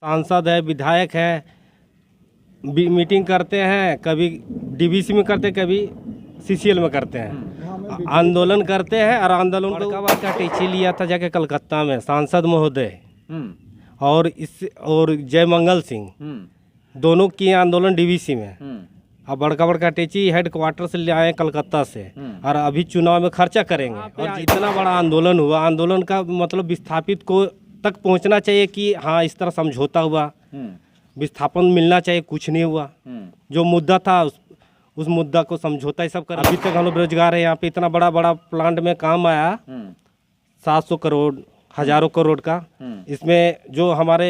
सांसद है, विधायक है, मीटिंग करते हैं, कभी डीवीसी में करते हैं, कभी सीसीएल में करते हैं, आंदोलन करते हैं। और आंदोलन को बड़का टीची लिया था जाके कलकत्ता में सांसद महोदय और जयमंगल सिंह दोनों किए आंदोलन डीवीसी में। अब बड़का बड़का टेची हेडक्वार्टर से ले आए कलकत्ता से और अभी चुनाव में खर्चा करेंगे। और जितना बड़ा आंदोलन हुआ, आंदोलन का मतलब विस्थापित को तक पहुंचना चाहिए कि हाँ इस तरह समझौता हुआ, विस्थापन मिलना चाहिए, कुछ नहीं हुआ। जो मुद्दा था उस मुद्दा को समझौता ही सब कर। अभी तक हम लोग बेरोजगार है। यहाँ पे इतना बड़ा बड़ा प्लांट में काम आया 700 करोड़, हजारों करोड़ का। इसमें जो हमारे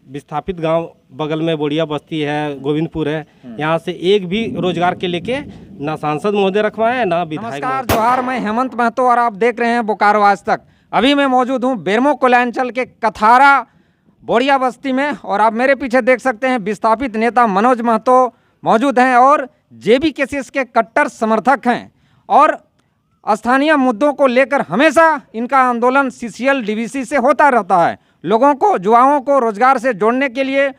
विस्थापित गांव बगल में बोड़िया बस्ती है, गोविंदपुर है, यहाँ से एक भी रोजगार के लेके ना सांसद महोदय रखवाए ना विधायक। नमस्कार, जोहार, मैं हेमंत महतो और आप देख रहे हैं बोकारो आज तक। अभी मैं मौजूद हूँ बेरमो कोयलांचल के कथारा बोड़िया बस्ती में और आप मेरे पीछे देख सकते हैं विस्थापित नेता मनोज महतो मौजूद हैं और जेबी केसीएस के कट्टर समर्थक हैं। और स्थानीय मुद्दों को लेकर हमेशा इनका आंदोलन सीसीएल डीवीसी से होता रहता है। लोगों को, युवाओं को रोजगार से जोड़ने के लिए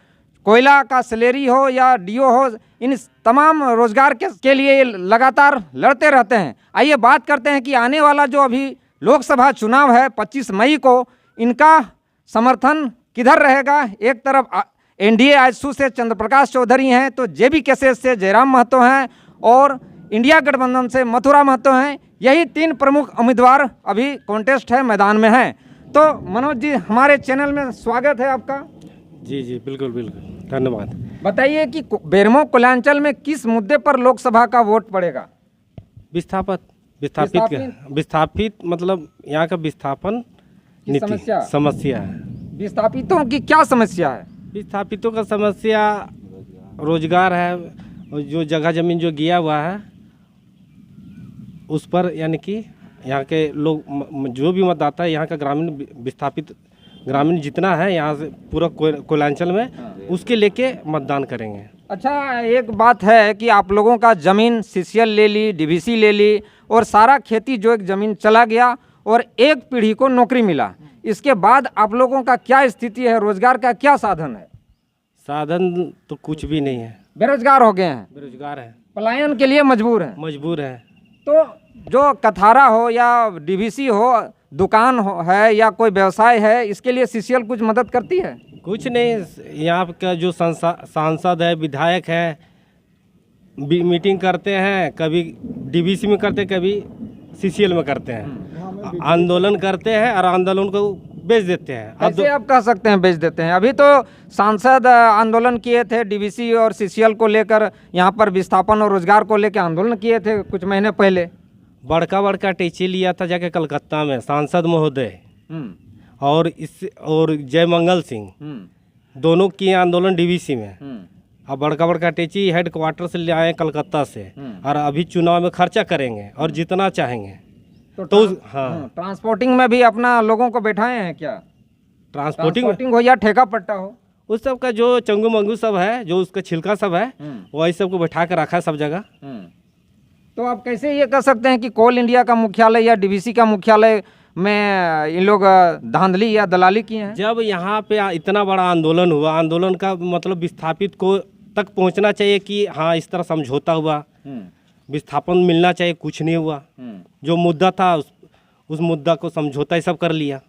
कोयला का स्लेरी हो या डीओ हो, इन तमाम रोजगार के लिए लगातार लड़ते रहते हैं। आइए बात करते हैं कि आने वाला जो अभी लोकसभा चुनाव है 25 मई को, इनका समर्थन किधर रहेगा। एक तरफ एनडीए आजसू से चंद्र प्रकाश चौधरी हैं, तो जेबी केसीएस से जयराम महतो हैं और इंडिया गठबंधन से मथुरा महतो हैं। यही 3 प्रमुख उम्मीदवार अभी कॉन्टेस्ट है, मैदान में हैं। तो मनोज जी, हमारे चैनल में स्वागत है आपका। जी जी, बिल्कुल बिल्कुल, धन्यवाद। बताइए कि बेरमो कोयलांचल में किस मुद्दे पर लोकसभा का वोट पड़ेगा। विस्थापित मतलब यहाँ का विस्थापन नीति समस्या है। विस्थापितों की क्या समस्या है। विस्थापितों का समस्या रोजगार है, और जो जगह जमीन जो गया हुआ है उस पर, यानी कि यहाँ के लोग जो भी मतदाता है यहाँ का ग्रामीण विस्थापित ग्रामीण जितना है यहाँ से पूरा कोयलांचल में, उसके लेके मतदान करेंगे। अच्छा, एक बात है कि आप लोगों का ज़मीन सीसीएल ले ली, डीवीसी ले ली और सारा खेती जो एक ज़मीन चला गया और एक पीढ़ी को नौकरी मिला। इसके बाद आप लोगों का क्या स्थिति है, रोजगार का क्या साधन है। साधन तो कुछ भी नहीं है, बेरोजगार हो गए हैं, बेरोजगार है, पलायन के लिए मजबूर है। तो जो कथारा हो या डीवीसी हो, दुकान है या कोई व्यवसाय है, इसके लिए सीसीएल कुछ मदद करती है। कुछ नहीं। यहाँ का जो सांसद है, विधायक है, मीटिंग करते हैं, कभी डीवीसी में करते हैं, कभी सीसीएल में करते हैं, आंदोलन करते हैं और आंदोलन को बेच देते हैं। कैसे आप कह सकते हैं बेच देते हैं। अभी तो सांसद आंदोलन किए थे डीवीसी और सीसीएल को लेकर, यहाँ पर विस्थापन और रोजगार को लेकर आंदोलन किए थे कुछ महीने पहले। बड़का टीची लिया था जाके कलकत्ता में सांसद महोदय और जयमंगल सिंह दोनों किए आंदोलन डीवीसी में। अब बड़का टीची हेडक्वार्टर से ले आए कलकत्ता से और अभी चुनाव में खर्चा करेंगे और जितना चाहेंगे। तो हाँ, ट्रांसपोर्टिंग में भी अपना लोगों को बैठाए हैं क्या। ट्रांसपोर्टिंग हो या ठेका पट्टा हो, उस सब का जो चंगू मंगू सब है, जो उसका छिलका सब है, वही सब को बैठा कर रखा है सब जगह। तो आप कैसे ये कह सकते हैं कि कोल इंडिया का मुख्यालय या डीवीसी का मुख्यालय में इन लोग धांधली या दलाली किए हैं। जब यहाँ पे इतना बड़ा आंदोलन हुआ, आंदोलन का मतलब विस्थापित को तक पहुँचना चाहिए कि हाँ इस तरह समझौता हुआ, विस्थापन मिलना चाहिए, कुछ नहीं हुआ। जो मुद्दा था उस मुद्दा को समझौता ही सब कर लिया।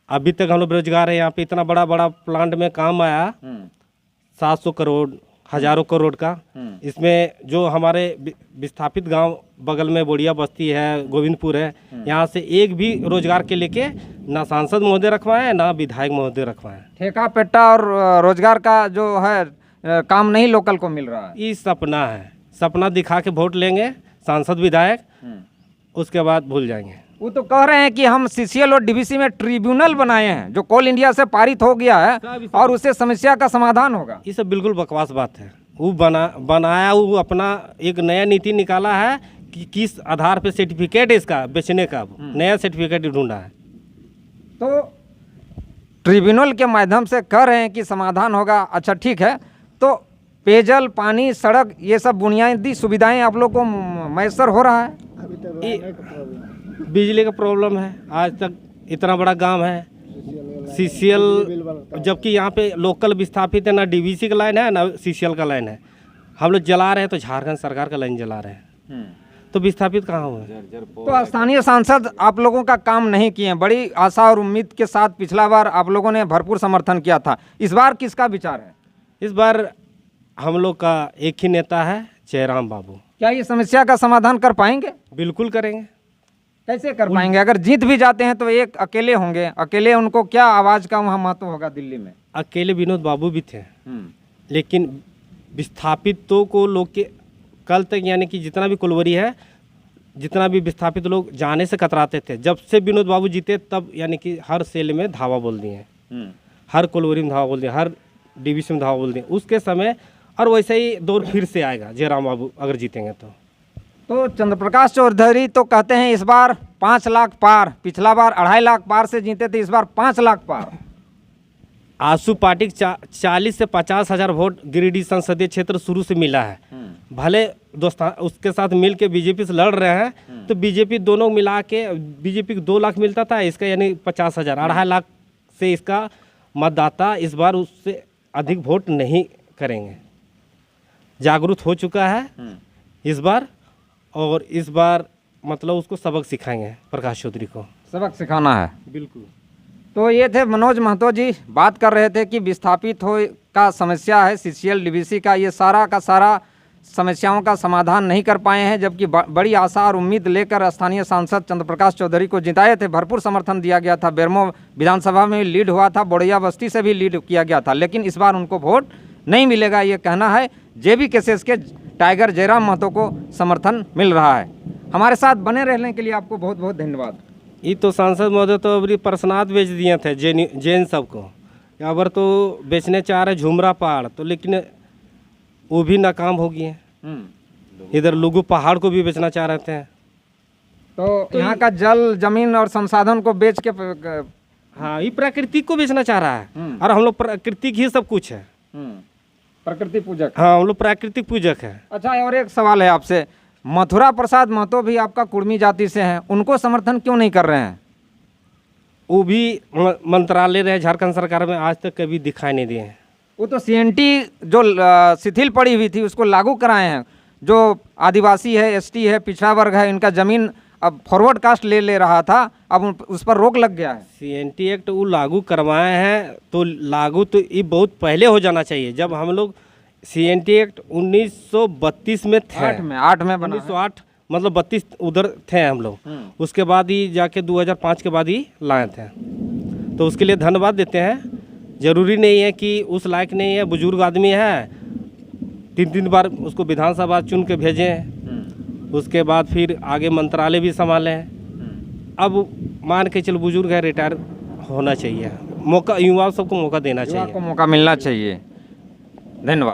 अभी तक हम लोग बेरोजगार है। यहाँ पे इतना बड़ा बड़ा प्लांट में काम आया 700 करोड़, हजारों करोड़ का। इसमें जो हमारे विस्थापित गांव बगल में बोड़िया बस्ती है, गोविंदपुर है, यहाँ से एक भी रोजगार के लेके ना सांसद महोदय रखवाए ना विधायक महोदय रखवाए। ठेका पेट्टा और रोजगार का जो है काम नहीं लोकल को मिल रहा है। ये सपना है, सपना दिखा के वोट लेंगे सांसद विधायक, उसके बाद भूल जाएंगे। वो तो कह रहे हैं कि हम सीसीएल और डीवीसी में ट्रिब्यूनल बनाए हैं जो कोल इंडिया से पारित हो गया है और उससे समस्या का समाधान होगा। ये सब बिल्कुल बकवास बात है। वो बनाया, वो अपना एक नया नीति निकाला है कि किस आधार पे सर्टिफिकेट है इसका बेचने का, नया सर्टिफिकेट ढूंढा है। तो ट्रिब्यूनल के माध्यम से कह रहे हैं कि समाधान होगा। अच्छा ठीक है, तो पेयजल, पानी, सड़क, ये सब बुनियादी सुविधाएं आप लोग को मैसर हो रहा है। बिजली का प्रॉब्लम है। आज तक इतना बड़ा गांव है, CCL, जबकि यहाँ पे लोकल विस्थापित है, ना DVC का लाइन है ना CCL का लाइन है। हम लोग जला रहे हैं तो झारखंड सरकार का लाइन जला रहे हैं, तो विस्थापित कहाँ हुए? तो स्थानीय सांसद आप लोगों का काम नहीं किए हैं। बड़ी आशा और उम्मीद के साथ पिछला बार आप लोगों ने भरपूर समर्थन किया था, इस बार किसका विचार है? इस बार हम लोग का एक ही नेता है, जयराम बाबू। क्या ये समस्या का समाधान कर पाएंगे? बिल्कुल करेंगे। कैसे कर पाएंगे? अगर जीत भी जाते हैं तो एक अकेले होंगे, अकेले उनको क्या आवाज़ का वहाँ महत्व होगा दिल्ली में? अकेले विनोद बाबू भी थे, लेकिन विस्थापितों को लोग के कल तक यानी कि जितना भी कुलवरी है, जितना भी विस्थापित लोग जाने से कतराते थे, जब से विनोद बाबू जीते तब यानी कि हर सेल में धावा बोल दिए, हर कुलवरी में धावा बोल दिए, हर DVC में धावा बोल दिए उसके समय। और वैसे ही दौर फिर से आएगा जयराम बाबू अगर जीतेंगे तो चंद्रप्रकाश चौधरी तो कहते हैं इस बार 5 लाख पार, पिछला बार 2.5 लाख पार से जीते थे, इस बार 5 लाख पार। आसू पार्टी 40 से 50 हजार वोट गिरिडीह संसदीय क्षेत्र शुरू से मिला है। भले दोस्ता उसके साथ मिल के बीजेपी से लड़ रहे हैं, तो बीजेपी दोनों मिला के बीजेपी को 2 लाख मिलता था, इसका यानी 50,000, 2.5 लाख से इसका मतदाता इस बार उससे अधिक वोट नहीं करेंगे। जागरूक हो चुका है इस बार, और इस बार मतलब उसको सबक सिखाएंगे, प्रकाश चौधरी को सबक सिखाना है। बिल्कुल। तो ये थे मनोज महतो जी, बात कर रहे थे कि विस्थापित हो का समस्या है CCL DVC का, ये सारा का सारा समस्याओं का समाधान नहीं कर पाए हैं, जबकि बड़ी आशा और उम्मीद लेकर स्थानीय सांसद चंद्रप्रकाश चौधरी को जिताए थे। भरपूर समर्थन दिया गया था, बेरमो विधानसभा में लीड हुआ था, बोड़िया बस्ती से भी लीड किया गया था, लेकिन इस बार उनको वोट नहीं मिलेगा, ये कहना है JB केसेस के टाइगर जयराम महतो को समर्थन मिल रहा है। हमारे साथ बने रहने के लिए आपको बहुत बहुत धन्यवाद। ये तो सांसद महोदय तो अभी प्रश्नार्थ बेच दिए थे जैन सबको, अबर तो बेचने चाह रहे झुमरा पहाड़, तो लेकिन वो भी नाकाम हो गए। इधर लुगु पहाड़ को भी बेचना चाह रहे थे, तो यहाँ का जल जमीन और संसाधन को बेच के हाँ ये प्राकृतिक को बेचना चाह रहा है। और हम लोग प्राकृतिक ही सब कुछ है, प्रकृति पूजक। हाँ हम लोग प्राकृतिक पूजक है। अच्छा, और एक सवाल है आपसे, मथुरा प्रसाद महतो भी आपका कुर्मी जाति से हैं, उनको समर्थन क्यों नहीं कर रहे हैं? वो भी मंत्रालय रहे झारखंड सरकार में, आज तक कभी दिखाई नहीं दिए। वो तो CNT जो शिथिल पड़ी हुई थी उसको लागू कराए हैं। जो आदिवासी है, ST है, पिछड़ा वर्ग है, इनका ज़मीन अब फॉरवर्ड कास्ट ले रहा था, अब उस पर रोक लग गया है। CNT एक्ट वो लागू करवाए हैं, तो लागू तो ये बहुत पहले हो जाना चाहिए। जब हम लोग CNT एक्ट 1932 में थे, 8 में बना 1908 मतलब 32 उधर थे हम लोग, उसके बाद ही जाके 2005 के बाद ही लाए थे। तो उसके लिए धन्यवाद देते हैं। जरूरी नहीं है कि उस लायक नहीं है, बुजुर्ग आदमी है, 3 बार उसको विधानसभा चुन के भेजें, उसके बाद फिर आगे मंत्रालय भी संभालें। अब मान के चलो बुजुर्ग है, रिटायर होना चाहिए, मौका युवा सबको मौका देना चाहिए, मौका मिलना चाहिए। धन्यवाद।